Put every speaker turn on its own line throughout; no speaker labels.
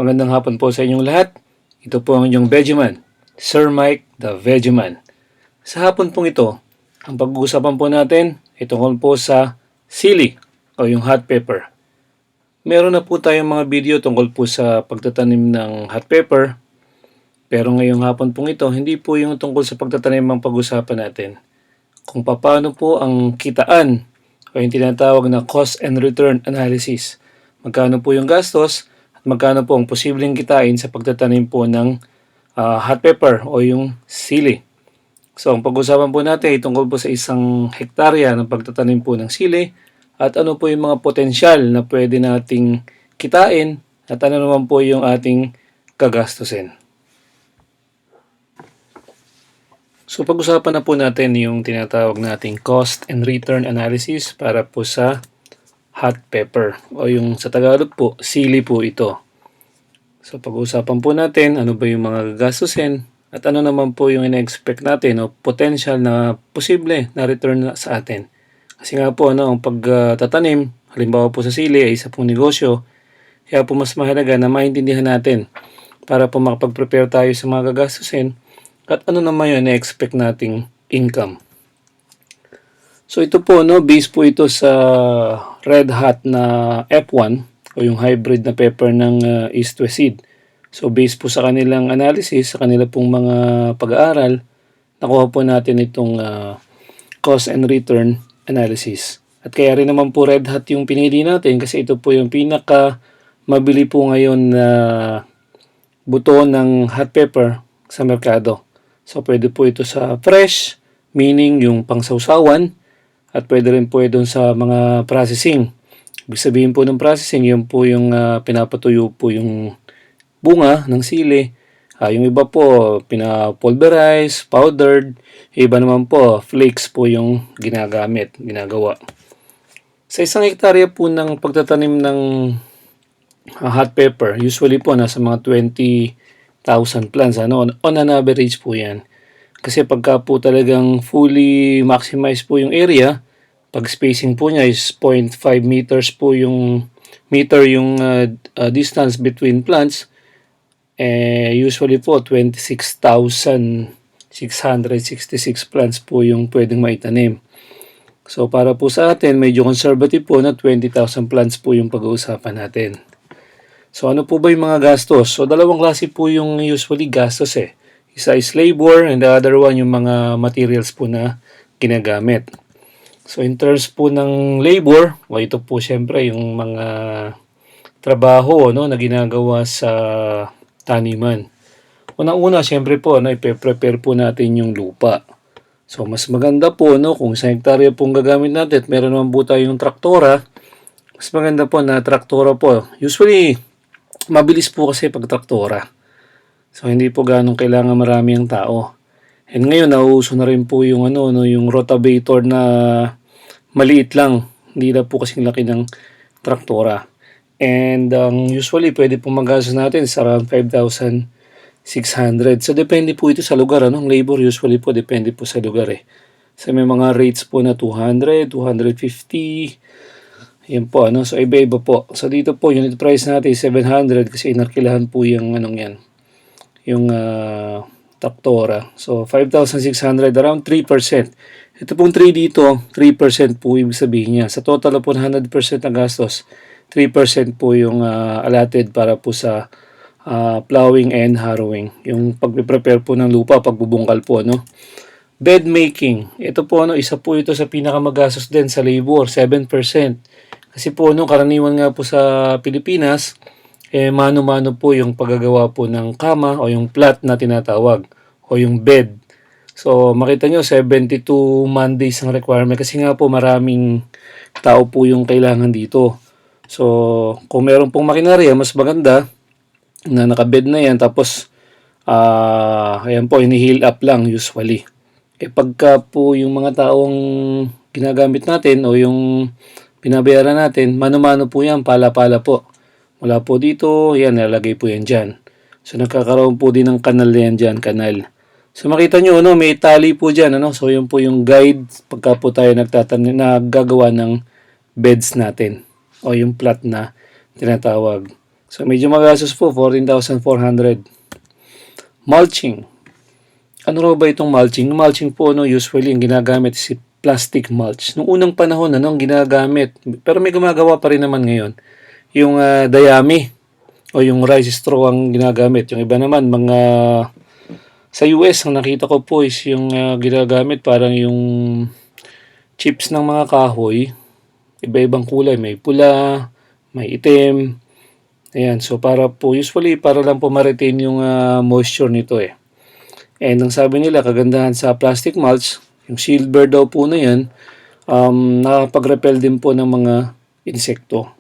Magandang hapon po sa inyong lahat. Ito po ang inyong Vegeman, Sir Mike the Vegeman. Sa hapon pong ito, ang pag-uusapan po natin ay tungkol po sa sili o yung hot pepper. Meron na po tayong mga video tungkol po sa pagtatanim ng hot pepper. Pero ngayong hapon pong ito, hindi po yung tungkol sa pagtatanim ang pag-usapan natin. Kung paano po ang kitaan o yung tinatawag na cost and return analysis. Magkano po yung gastos at magkano po ang posibleng kitain sa pagtatanim po ng hot pepper o yung sili. So ang pag-usapan po natin ay tungkol po sa isang hektarya ng pagtatanim po ng sili at ano po yung mga potensyal na pwede nating kitain at ano naman po yung ating gagastusin. So pag-usapan na po natin yung tinatawag nating cost and return analysis para po sa hot pepper o yung sa Tagalog po, sili po ito. So pag-usapan po natin ano ba yung mga gagastusin at ano naman po yung ina-expect natin o potential na posible na return sa atin. Kasi nga po ang pagtatanim, halimbawa po sa sili ay isa pong negosyo, kaya po mas mahalaga na maintindihan natin para po makapag-prepare tayo sa mga gagastusin at ano naman yung ina-expect nating income. So ito po, base po ito sa Red Hat na F1 o yung hybrid na pepper ng East West Seed. So base po sa kanilang analysis, sa kanila pong mga pag-aaral, nakuha po natin itong cost and return analysis. At kaya rin naman po Red Hat yung pinili natin kasi ito po yung pinaka mabili po ngayon na buto ng hot pepper sa merkado. So pwede po ito sa fresh, meaning yung pangsawsawan, at pwede rin po doon sa mga processing. Ibig sabihin po ng processing, yun po yung pinapatuyo po yung bunga ng sili. Yung iba po, pinapulverize, powdered. Yung iba naman po, flakes po yung ginagawa. Sa isang hektarya po ng pagtatanim ng hot pepper, usually po nasa mga 20,000 plants. On an average po yan. Kasi pagka po talagang fully maximize po yung area, pag spacing po niya is 0.5 meters po yung distance between plants, usually po 26,666 plants po yung pwedeng maitanim. So para po sa atin, medyo conservative po na 20,000 plants po yung pag-uusapan natin. So ano po ba yung mga gastos? So dalawang klase po yung usually gastos Isa is labor and the other one yung mga materials po na ginagamit. So in terms po ng labor, ito po syempre yung mga trabaho na ginagawa sa taniman. Unang-una syempre po ipe-prepare po natin yung lupa. So mas maganda po kung sa hektarya pong gagamit natin at meron naman po tayong traktora, mas maganda po na traktora po. Usually mabilis po kasi pag traktora. So hindi po ganong kailangan marami ang tao. And ngayon nauuso na rin po yung yung rotavator na maliit lang. Hindi na po kasing laki ng traktora. And usually pwede po magastos natin sa around 5,600. So depende po ito sa lugar. Ang labor usually po depende po sa lugar So may mga rates po na 200, 250. Yan po So iba-iba po. So dito po unit price natin 700 kasi inarkilahan po yung yung traktora. So 5,600 around 3%. Ito pong 3 dito, 3% po ibig sabihin niya. Sa total po 100% ng gastos, 3% po yung allotted para po sa plowing and harrowing. Yung pagpe-prepare po ng lupa, pagbubungkal po Bed making. Ito po isa po ito sa pinakamagastos din sa labor, 7%. Kasi po karaniwan nga po sa Pilipinas, mano-mano po yung paggagawa po ng kama o yung plat na tinatawag o yung bed. So makita nyo 72 Mondays ang requirement kasi nga po maraming tao po yung kailangan dito. So kung meron pong makinarya mas maganda na nakabed na yan tapos ayan po ini-heal up lang usually. Pagka po yung mga taong ginagamit natin o yung binabayaran natin, mano-mano po yan, pala-pala po. Mula po dito, yan, nalagay po yan dyan. So, nagkakaroon po din ng kanal yan dyan, kanal. So, makita nyo, may tali po dyan, So, yun po yung guide pagka po tayo naggagawa ng beds natin. O yung plat na tinatawag. So medyo magastos po, 14,400. Mulching. Ano raw ba itong mulching? Yung mulching po, no, usually ang ginagamit si plastic mulch. Noong unang panahon, ang ginagamit, pero may gumagawa pa rin naman ngayon, yung dayami o yung rice straw ang ginagamit. Yung iba naman, mga sa US, ang nakita ko po is yung ginagamit parang yung chips ng mga kahoy, iba-ibang kulay, may pula, may itim. Ayan, so para po, usually para lang po ma-retain yung moisture nito eh. And ang sabi nila, kagandahan sa plastic mulch, yung silver daw po na yan, nakapag-repel din po ng mga insekto.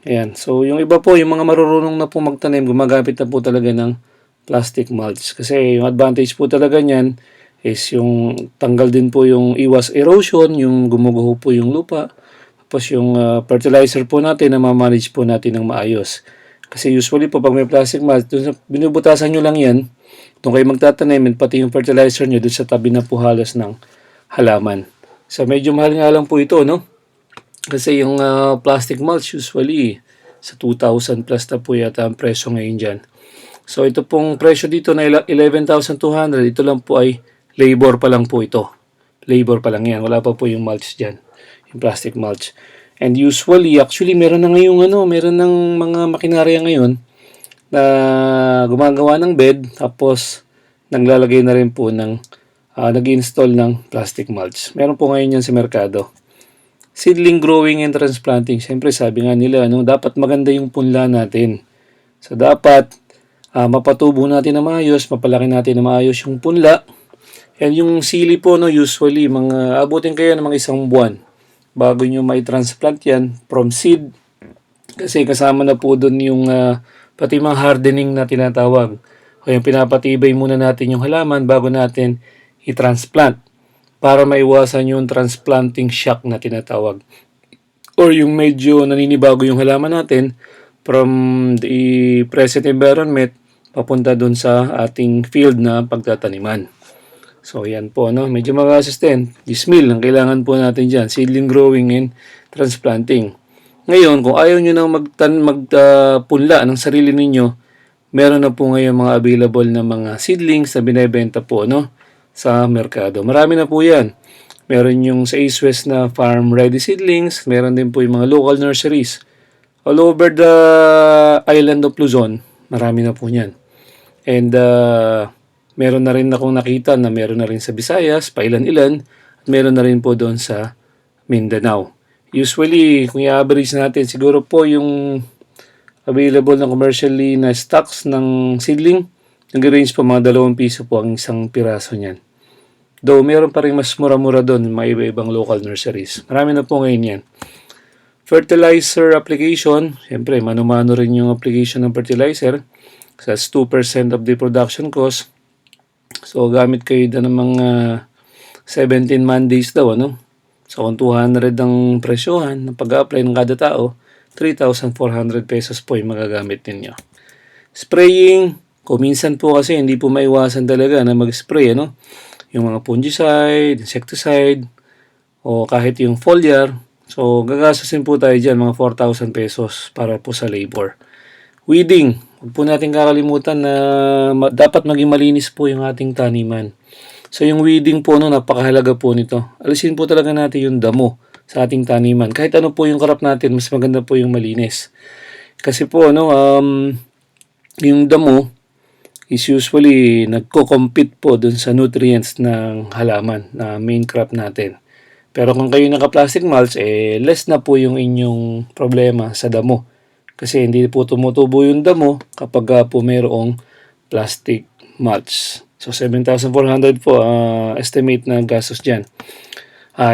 Ayan, so yung iba po, yung mga marurunong na po magtanim, gumagamit na po talaga ng plastic mulch. Kasi yung advantage po talaga niyan is yung tanggal din po yung iwas erosion, yung gumuguho po yung lupa. Tapos yung fertilizer po natin na ma-manage po natin ng maayos. Kasi usually po pag may plastic mulch, binubutasan nyo lang yan, doon kayo magtatanim, pati yung fertilizer nyo doon sa tabi na po halos ng halaman. So medyo mahal nga lang po ito, no? Kasi yung plastic mulch usually sa 2,000 plus na po yata ang presyo ngayon dyan. So ito pong presyo dito na 11,200, ito lang po ay labor pa lang po ito. Labor pa lang yan, wala pa po yung mulch dyan, yung plastic mulch. And usually, actually meron na ngayong meron ng mga makinarya ngayon na gumagawa ng bed, tapos naglalagay na rin po ng nag-install ng plastic mulch. Meron po ngayon yan sa merkado. Seedling growing and transplanting. Siyempre sabi nga nila, dapat maganda yung punla natin. So dapat mapatubo natin na maayos, mapalaki natin na maayos yung punla. And yung sili po, usually mga abutin kayo ng mga 1 buwan bago nyo mai-transplant yan from seed. Kasi kasama na po doon yung pati mga hardening na tinatawag. O yung pinapatibay muna natin yung halaman bago natin i-transplant para maiwasan yung transplanting shock na tinatawag. Or yung medyo naninibago yung halaman natin from the present environment papunta doon sa ating field na pagtataniman. So yan po, medyo magastos din. 10,000 ang kailangan po natin dyan. Seedling growing and transplanting. Ngayon, kung ayaw nyo nang magpunla ng sarili ninyo, meron na po ngayon mga available na mga seedlings na binibenta po sa merkado. Marami na po yan. Meron yung sa East West na farm ready seedlings. Meron din po yung mga local nurseries. All over the island of Luzon, marami na po yan. And meron na rin akong nakita na meron na rin sa Visayas, pailan-ilan. At meron na rin po doon sa Mindanao. Usually, kung i-average natin, siguro po yung available na commercially na stocks ng seedling, nag-range po mga 2 piso po ang isang piraso niyan. Though, meron pa rin mas mura-mura doon, mga iba-ibang local nurseries. Marami na po ngayon yan. Fertilizer application, siyempre, mano-mano rin yung application ng fertilizer. So, that's 2% of the production cost. So, gamit kayo doon ng mga 17 Mondays daw, So, kung 200 ang presyohan ng pag-apply ng kada tao, 3,400 pesos po yung magagamit ninyo. Spraying, kung minsan po kasi hindi po maiwasan talaga na mag-spray, yung mga fungicide, insecticide, o kahit yung foliar. So, gagastusin po tayo dyan, mga 4,000 pesos para po sa labor. Weeding, huwag po natin kakalimutan na dapat maging malinis po yung ating taniman. So, yung weeding po, napakahalaga po nito. Alisin po talaga natin yung damo sa ating taniman. Kahit ano po yung crop natin, mas maganda po yung malinis. Kasi po, yung damo is usually nagko-compete po dun sa nutrients ng halaman na main crop natin. Pero kung kayo naka-plastic mulch, less na po yung inyong problema sa damo. Kasi hindi po tumutubo yung damo kapag po mayroong plastic mulch. So, 7,400 po estimate na gastos dyan.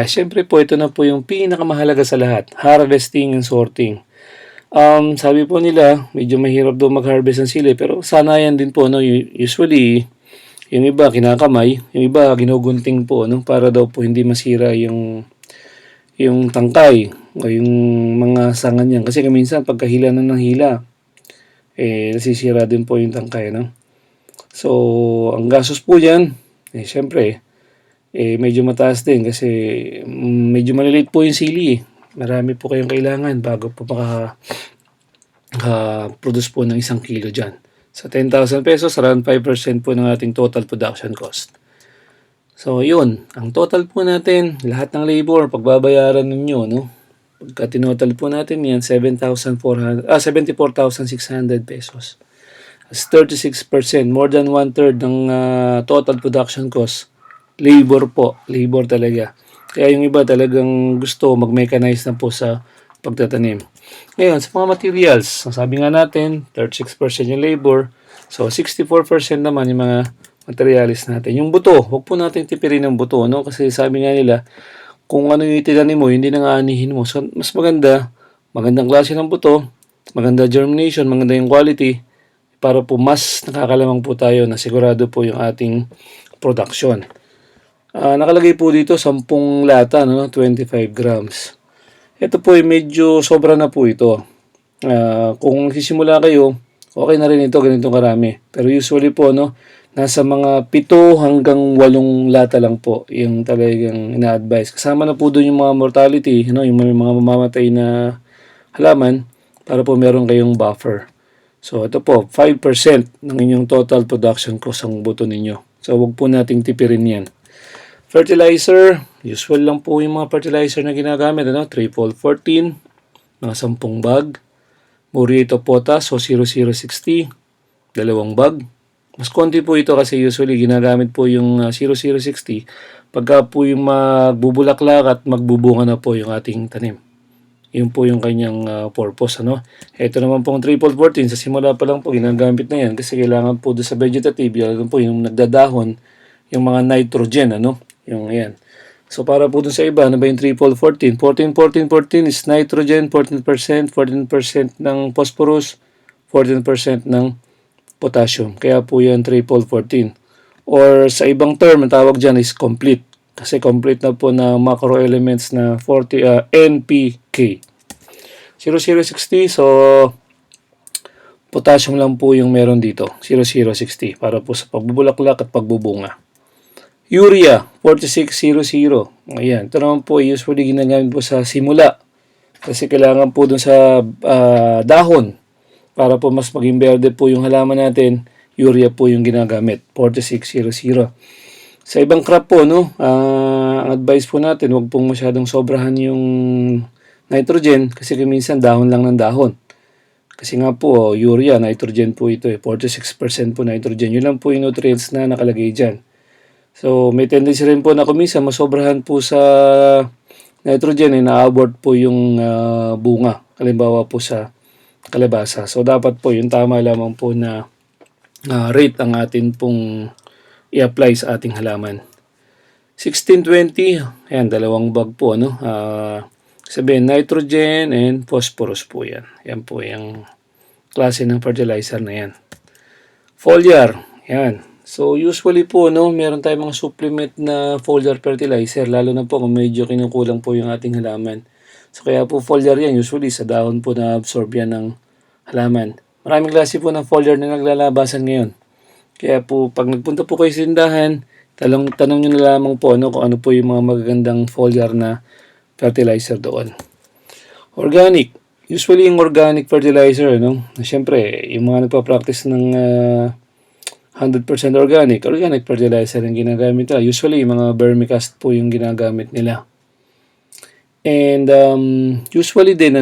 Siyempre po, ito na po yung pinakamahalaga sa lahat. Harvesting and sorting. Sabi po nila, medyo mahirap daw mag-harvest ng sili, pero sanayan din po, usually, yung iba kinakamay, yung iba ginugunting po, para daw po hindi masira yung tangkay o yung mga sanga niyan. Kasi minsan, pagkahila na ng hila, nasisira din po yung tangkay, So, ang gastos po dyan, siyempre, medyo mataas din kasi medyo maliliit po yung sili. Marami po kayong kailangan bago po produce po ng 1 kilo dyan. Sa 10,000 pesos, around 5% po ng ating total production cost. So, yun. Ang total po natin, lahat ng labor, pagbabayaran ninyo, no? Pagka tinotal po natin yan, 74,600 pesos. As 36%, more than 1/3 ng total production cost. Labor po. Labor talaga. Kaya yung iba talagang gusto mag-mechanize na po sa pagtatanim. Ngayon, sa mga materials, sabi nga natin, 36% yung labor. So, 64% naman yung mga materials natin. Yung buto, huwag po natin tipirin ng buto, no? Kasi sabi nga nila, kung ano yung itinanim mo, hindi na nga anihin mo. So, mas magandang klase ng buto, maganda germination, maganda yung quality, para po mas nakakalamang po tayo na sigurado po yung ating production. Nakalagay po dito 10 lata, no? 25 grams. Ito po ay medyo sobra na po ito. Kung nagsisimula kayo, okay na rin ito, ganitong karami. Pero usually po, no, nasa mga 7 hanggang 8 lata lang po yung talagang ina-advise. Kasama na po doon yung mga mortality, yung mga mamamatay na halaman para po meron kayong buffer. So ito po, 5% ng inyong total production cost ang buto ninyo. So huwag po nating tipirin yan. Fertilizer, usual lang po yung mga fertilizer na ginagamit, 3-14, mga 10 bag. Muriato Potas o 0060, 2 bag. Mas konti po ito kasi usually ginagamit po yung 0060 pagka po yung magbubulaklak at magbubunga na po yung ating tanim. Yun po yung kanyang purpose, Ito naman pong 3-14, sa simula pa lang po ginagamit na yan kasi kailangan po doon sa vegetative, yun po yung nagdadahon, yung mga nitrogen, yung ayan. So para po dun sa iba, ano ba yung 3-14? 14 is nitrogen, 14% ng phosphorus, 14% ng potassium. Kaya po yan 3-14. Or sa ibang term, ang tawag dyan is complete. Kasi complete na po na macro elements na NPK. 0060, so potassium lang po yung meron dito. 0060 para po sa pagbubulaklak at pagbubunga. Urea, 4600. Ayan. Ito naman po usually ginagamit po sa simula. Kasi kailangan po dun sa dahon. Para po mas maging berde po yung halaman natin, urea po yung ginagamit. 4600. Sa ibang crop po, ang advice po natin, huwag pong masyadong sobrahan yung nitrogen. Kasi minsan dahon lang ng dahon. Kasi nga po, urea, nitrogen po ito. 46% po nitrogen. Yun lang po yung nutrients na nakalagay dyan. So, may tendency rin po na kumisa masobrahan po sa nitrogen na-abort po yung bunga. Halimbawa po sa kalabasa. So, dapat po yung tama lamang po na rate ang atin pong i-apply sa ating halaman. 1620, ayan, 2 bag po, sabihin, nitrogen and phosphorus po yan. Yan po yung klase ng fertilizer na yan. Foliar, yan. So, usually po, meron tayong mga supplement na foliar fertilizer, lalo na po kung medyo kinukulang po yung ating halaman. So, kaya po foliar yan, usually sa dahon po na-absorb yan ng halaman. Maraming klase po ng foliar na naglalabasan ngayon. Kaya po, pag nagpunta po kayo sa tindahan, tanong nyo na lamang po kung ano po yung mga magagandang foliar na fertilizer doon. Organic. Usually yung organic fertilizer, siyempre, yung mga nagpa-practice ng 100% organic fertilizer ang ginagamit nila. Usually, yung mga vermicast po yung ginagamit nila. And usually din,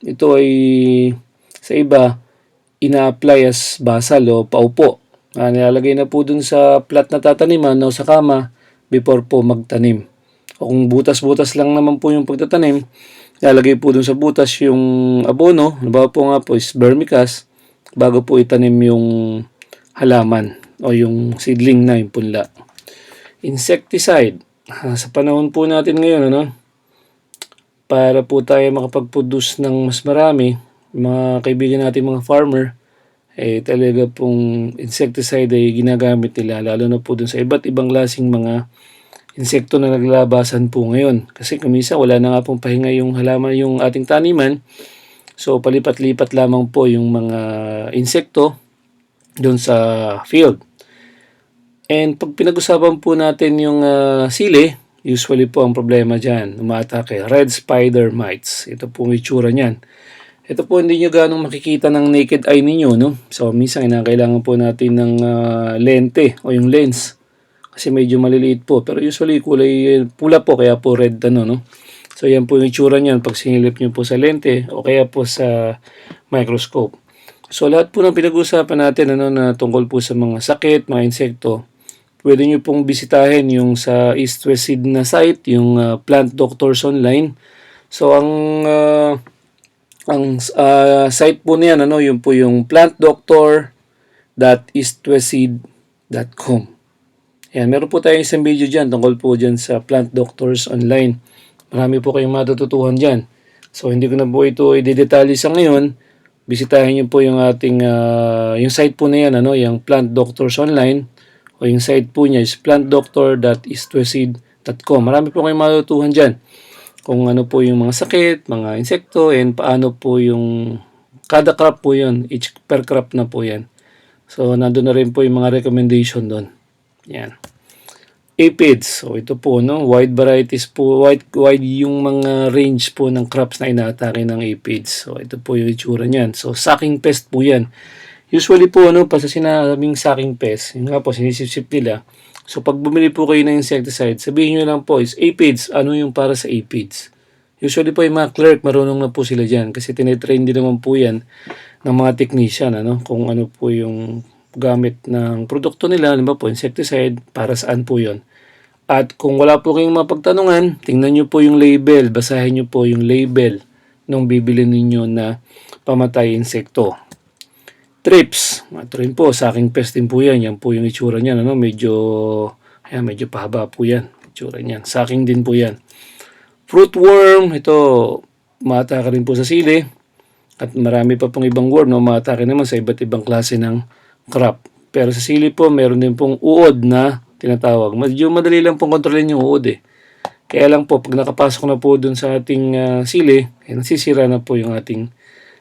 ito ay sa iba, ina-apply as basal o paupo. Nilalagay na po dun sa plat na tataniman o sa kama before po magtanim. O kung butas-butas lang naman po yung pagtatanim, nilalagay po dun sa butas yung abono, halimbawa po nga po is vermicast, bago po itanim yung halaman o yung seedling na yung punla. Insecticide. Sa panahon po natin ngayon, para po tayo makapag-produce ng mas marami, mga kaibigan natin mga farmer, talaga pong insecticide ay ginagamit nila, lalo na po dun sa iba't ibang klaseng mga insekto na naglalabasan po ngayon. Kasi kumisa wala na nga pong pahinga yung halaman, yung ating taniman. So palipat-lipat lamang po yung mga insekto dun sa field. And pag pinag-usapan po natin yung sili, usually po ang problema dyan, umatake, red spider mites. Ito po yung itsura niyan. Ito po hindi nyo ganong makikita ng naked eye ninyo, no? So, minsan kailangan po natin ng lente o yung lens. Kasi medyo maliliit po. Pero usually kulay pula po, kaya po red ano, no? So, yan po yung itsura niyan pag sinilip nyo po sa lente o kaya po sa microscope. So, lahat po ng pinag-uusapan natin ano, na tungkol po sa mga sakit, mga insekto, pwede nyo pong bisitahin yung sa East West Seed na site, yung Plant Doctors Online. So, ang site po niyan, ano, yun po yung plantdoctor.eastwestseed.com. Ayan, meron po tayong isang video dyan tungkol po dyan sa Plant Doctors Online. Marami po kayong matututuhan dyan. So, hindi ko na po ito i-detalye sa ngayon. Bisitahin niyo po yung ating, yung site po na yan, ano, yung Plant Doctors Online. O yung site po niya is plantdoctor.eastwestseed.com. Marami po kayong matututuhan dyan. Kung ano po yung mga sakit, mga insekto, and paano po yung kada crop po yun. Each per crop na po yan. So, nandun na rin po yung mga recommendation doon. Yan. Aphids. So, ito po, no? Wide varieties po. Wide yung mga range po ng crops na inaatake ng aphids. So, ito po yung itsura niyan. So, sucking pest po yan. Usually po, ano, pa sa sinabing sucking pest, yun nga po, sinisip-sip nila. So, pag bumili po kayo ng insecticide, sabihin nyo lang po is aphids. Ano yung para sa aphids? Usually po yung mga clerk, marunong na po sila dyan. Kasi tinetrain din naman po yan ng mga technician, ano? Kung ano po yung gamit ng produkto nila, halimbawa po, insecticide, para saan po yon. At kung wala po kayong mapagtanungan, tingnan nyo po yung label, basahin nyo po yung label nung bibili ninyo na pamatay insekto. Trips, ito rin po, sucking pest din po yan. Yan po yung itsura niyan, ano? Medyo pahaba po yan. Itsura niyan. Sucking din po yan. Fruit worm, ito, umatake rin po sa sili. At marami pa pong ibang worm na umatake naman sa iba't ibang klase ng crop. Pero sa sili po, meron din pong uod na tinatawag. Medyo madali lang pong kontrolin yung uod eh. Kaya lang po, pag nakapasok na po dun sa ating sili, nasisira na po yung ating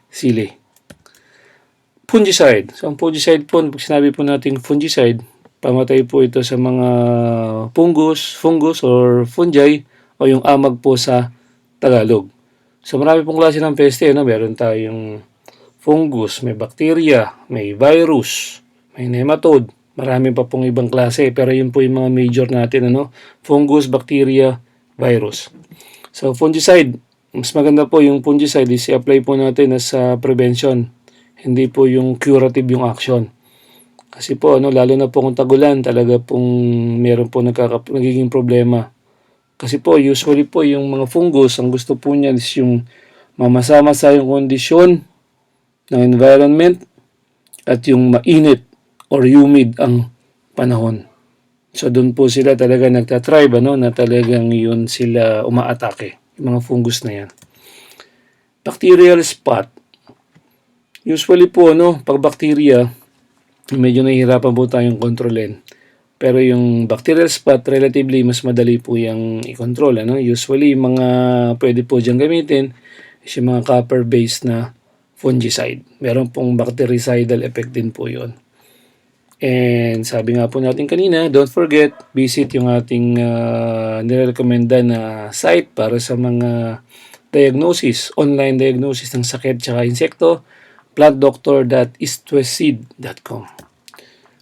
sili. Fungicide. So, ang fungicide po, pag sinabi po natin fungicide, pamatay po ito sa mga fungus or fungi o yung amag po sa Tagalog. So, marami pong klase ng peste. No? Meron tayong fungus, may bacteria, may virus, may nematode. Marami pa pong ibang klase. Pero yun po yung mga major natin. Ano? Fungus, bacteria, virus. So, fungicide. Mas maganda po yung fungicide is i-apply po natin as prevention. Hindi po yung curative yung action. Kasi po, ano, lalo na po kung tagulan, talaga pong meron po nagiging problema. Kasi po, usually po yung mga fungus, ang gusto po niya is yung mamasa-masa yung kondisyon ng environment at yung mainit or humid ang panahon. So, doon po sila talaga nagtatribe, ano, na talagang yun sila umaatake, yung mga fungus na yan. Bacterial spot. Usually po, no, pag bacteria, medyo nahihirapan po tayong kontrolin. Pero yung bacterial spot, relatively, mas madali po yung i-control. Ano? Usually, mga pwede po dyan gamitin is yung mga copper-based na fungicide. Meron pong bactericidal effect din po yun. And sabi nga po natin kanina, don't forget, visit yung ating nirecommenda na site para sa mga diagnosis, online diagnosis ng sakit tsaka insekto, plantdoctor.eastwestseed.com.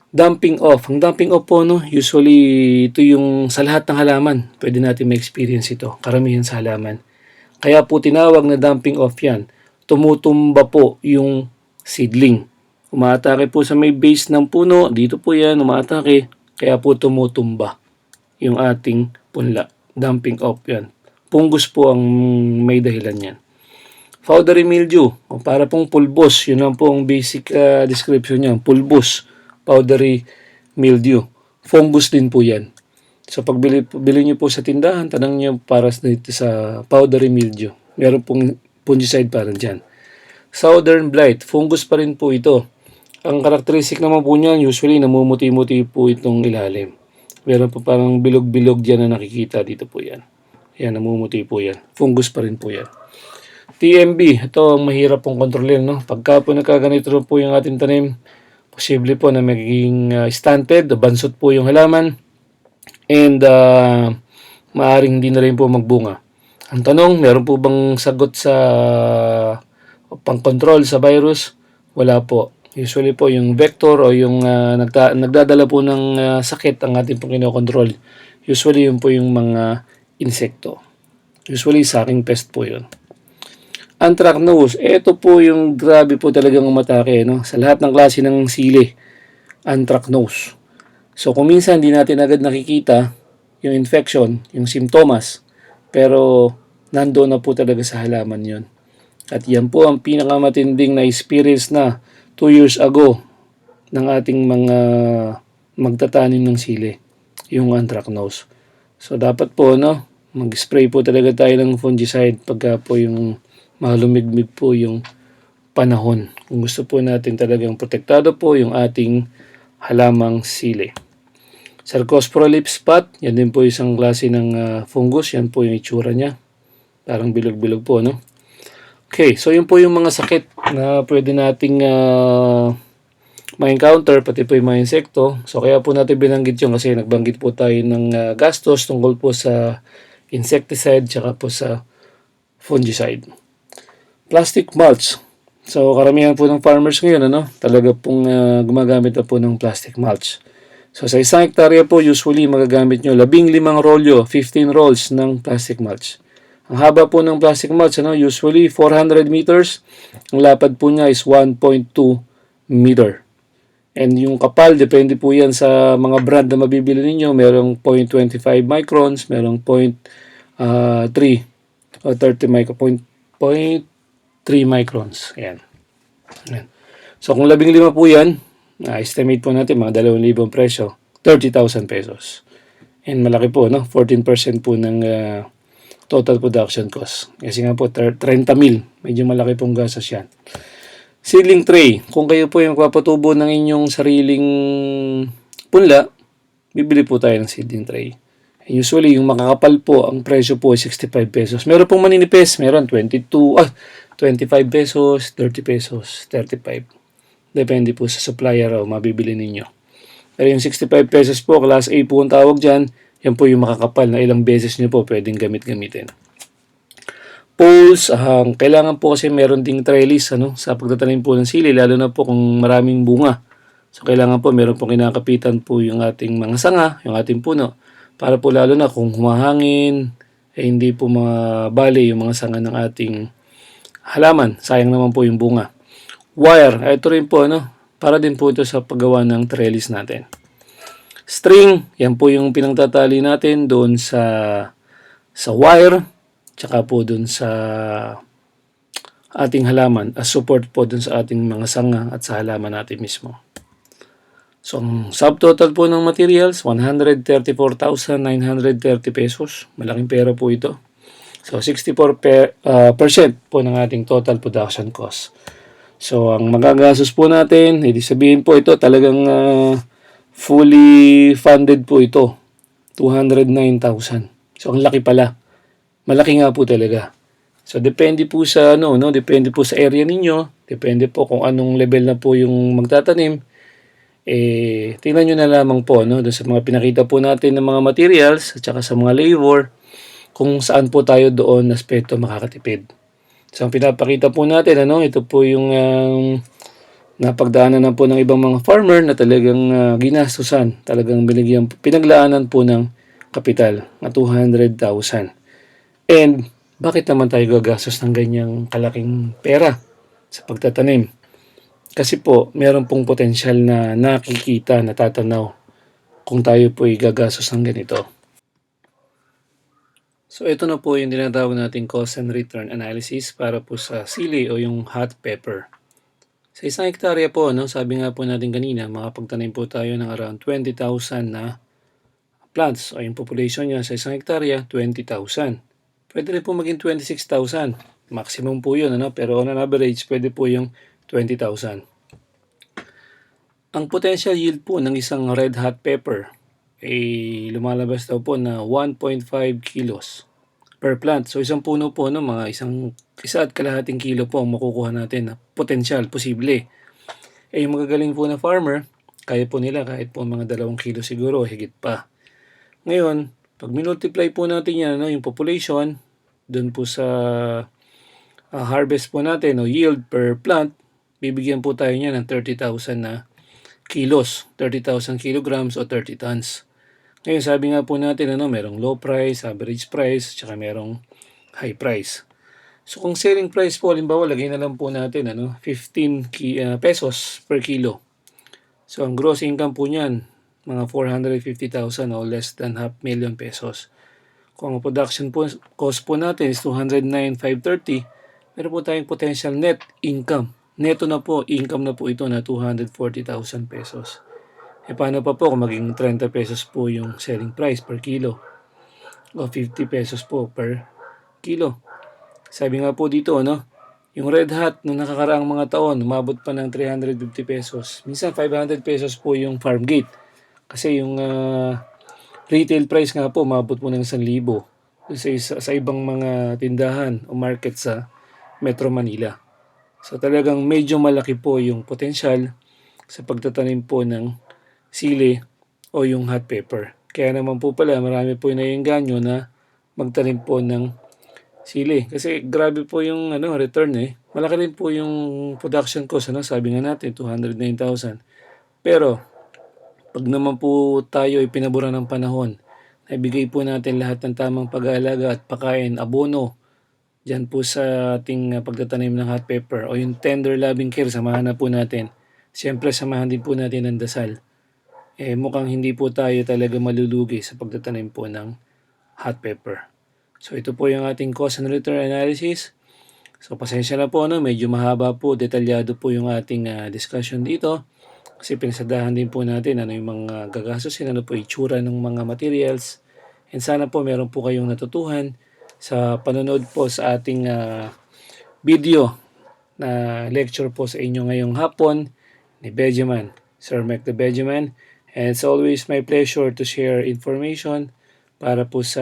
Dumping off. Ang dumping off po, no, usually ito yung sa lahat ng halaman. Pwede natin ma-experience ito. Karamihan sa halaman. Kaya po tinawag na dumping off yan. Tumutumba po yung seedling. Umaatake po sa may base ng puno. Dito po yan, umaatake. Kaya po tumutumba yung ating punla. Dumping off yan. Fungus po ang may dahilan yan. Powdery mildew, o para pong pulbos, yun lang po ang basic description niya, pulbos, powdery mildew. Fungus din po yan. So pag bili niyo po sa tindahan, tanong niyo para dito sa powdery mildew. Meron pong fungicide para dyan. Southern blight, fungus pa rin po ito. Ang karakteristik naman po niyan, usually namumuti-muti po itong ilalim. Meron po parang bilog-bilog dyan na nakikita dito po yan. Yan, namumuti po yan. Fungus pa rin po yan. TMB, ito ang mahirap pong kontrolin. No? Pagka po nagkaganito po yung ating tanim, posible po na magiging stunted, bansot po yung halaman, and maaring hindi na rin po magbunga. Ang tanong, meron po bang sagot sa pang-control sa virus, wala po. Usually po yung vector o yung nagdadala po ng sakit ang ating pong kinokontrol. Usually yun po yung mga insekto. Usually sucking pest po yun. Anthracnose, ito po yung grabe po talagang umatake, no? Sa lahat ng klase ng sili, anthracnose. So kung minsan hindi natin agad nakikita yung infection, yung simptomas, pero nandoon na po talaga sa halaman yon. At yan po ang pinakamatinding na experience na 2 years ago ng ating mga magtatanim ng sili, yung anthracnose. So dapat po, no, mag-spray po talaga tayo ng fungicide pagka po yung malumigmig po yung panahon. Kung gusto po natin talagang protektado po yung ating halamang sili. Cercospora leaf spot, yan din po isang klase ng fungus. Yan po yung itsura niya. Parang bilog-bilog po, no? Okay, so yun po yung mga sakit na pwede nating ma-encounter, pati po yung mga insekto. So kaya po natin binanggit yun kasi nagbanggit po tayo ng gastos tungkol po sa insecticide tsaka po sa fungicide. Plastic mulch. So karamihan po ng farmers ngayon, talaga pong gumagamit na po ng plastic mulch. So sa isang hektarya po, usually magagamit nyo 15 rolyo, 15 rolls ng plastic mulch. Ang haba po ng plastic mulch, usually 400 meters. Ang lapad po niya is 1.2 meter. And yung kapal, depende po yan sa mga brand na mabibili ninyo. Merong 0.25 microns, merong 0.3 o 30 microns, 3 microns. Ayan. So kung 15 po yan, estimate po natin mga 2,000 presyo, 30,000 pesos. And malaki po, 14% po ng total production cost. Kasi nga po, 30,000. Medyo malaki pong gastos yan. Seedling tray. Kung kayo po yung papatubo ng inyong sariling punla, bibili po tayo ng seedling tray. Usually, yung makakapal po, ang presyo po ay 65 pesos. Meron pong maninipis, meron 25 pesos, 30 pesos, 35. Depende po sa supplier o mabibili ninyo. Pero yung 65 pesos po, class A po ang tawag dyan, yan po yung makakapal na ilang beses nyo po pwedeng gamitin. Poles, kailangan po kasi meron ding trellis sa pagtatanim po ng sili, lalo na po kung maraming bunga. So kailangan po meron pong kinakapitan po yung ating mga sanga, yung ating puno. Para po lalo na kung humahangin, hindi po mabali yung mga sanga ng ating halaman. Sayang naman po yung bunga. Wire, ito rin po, para din po ito sa paggawa ng trellis natin. String, yan po yung pinangtatali natin doon sa wire, tsaka po doon sa ating halaman as support po doon sa ating mga sanga at sa halaman natin mismo. So, ang subtotal po ng materials, 134,930 pesos. Malaking pera po ito. So, 64% po ng ating total production cost. So, ang magagastos po natin, ibig sabihin po ito, talagang fully funded po ito. 209,000. So, ang laki pala. Malaki nga po talaga. So, depende po sa, depende po sa area ninyo. Depende po kung anong level na po yung magtatanim. Tingnan nyo na lamang po doon sa mga pinakita po natin ng mga materials at saka sa mga labor kung saan po tayo doon aspeto makakatipid. So ang pinapakita po natin ito po yung napagdaanan na po ng ibang mga farmer na talagang ginastusan, talagang pinaglaanan po ng kapital na 200,000. And bakit naman tayo gagastos ng ganyang kalaking pera sa pagtatanim? Kasi po, meron pong potensyal na nakikita, natatanaw kung tayo po gagastos ng ganito. So, ito na po yung tinatawag nating cost and return analysis para po sa sili o yung hot pepper. Sa isang hektarya po, sabi nga po natin kanina, makapagtanim po tayo ng around 20,000 na plants. O yung population niya sa isang hektarya, 20,000. Pwede rin po maging 26,000. Maximum po yun, pero on an average, pwede po yung 20,000. Ang potential yield po ng isang red hot pepper ay lumalabas daw po na 1.5 kilos per plant. So isang puno po, mga 1.5 kilo po ang makukuha natin na potential, posible. Yung magagaling po na farmer, kaya po nila kahit po mga 2 kilo siguro, higit pa. Ngayon, pag minultiply po natin yan, yung population, dun po sa harvest po natin o yield per plant, bibigyan po tayo niya ng 30,000 na kilos, 30,000 kilograms o 30 tons. Ngayon, sabi nga po natin, merong low price, average price, tsaka merong high price. So, kung selling price po, halimbawa, lagay na lang po natin 15 pesos per kilo. So, ang gross income po niyan, mga 450,000 o less than $500,000 pesos. Kung ang production po, cost po natin is 209,530, meron po tayong potential net income. Neto na po, income na po ito na 240,000 pesos. E paano pa po kung maging 30 pesos po yung selling price per kilo o 50 pesos po per kilo? Sabi nga po dito, yung Red Hat nung nakakaraang mga taon, umabot pa ng 350 pesos. Minsan 500 pesos po yung farm gate. Kasi yung retail price nga po, umabot po ng 1,000 sa ibang mga tindahan o market sa Metro Manila. So talagang medyo malaki po yung potensyal sa pagtatanim po ng sili o yung hot pepper. Kaya naman po pala, marami po yung naiengganyo na magtanim po ng sili. Kasi grabe po yung return eh. Malaki rin po yung production cost. Sabi nga natin, 209,000. Pero, pag naman po tayo ay pinabura ng panahon, naibigay po natin lahat ng tamang pag-aalaga at pakain, abono, dyan po sa ating pagtatanim ng hot pepper o yung tender loving care, samahan na po natin. Siyempre, samahan din po natin ng dasal. Mukhang hindi po tayo talaga malulugi sa pagtatanim po ng hot pepper. So ito po yung ating cost and return analysis. So pasensya na po, medyo mahaba po, detalyado po yung ating discussion dito. Kasi pinasadahan din po natin ano yung mga gagastusin, ano po itsura ng mga materials. And sana po meron po kayong natutuhan sa panonood po sa ating video na lecture po sa inyo ngayong hapon ni Benjamin, Sir Mike the Benjamin. And it's always my pleasure to share information para po sa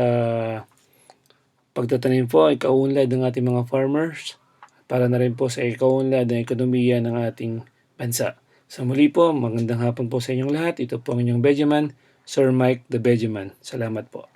pagtatanim po ay kaunlad ng ating mga farmers para na rin po sa kaunlad ng ekonomiya ng ating bansa. So muli po, magandang hapon po sa inyong lahat. Ito po ang inyong Benjamin, Sir Mike the Benjamin. Salamat po.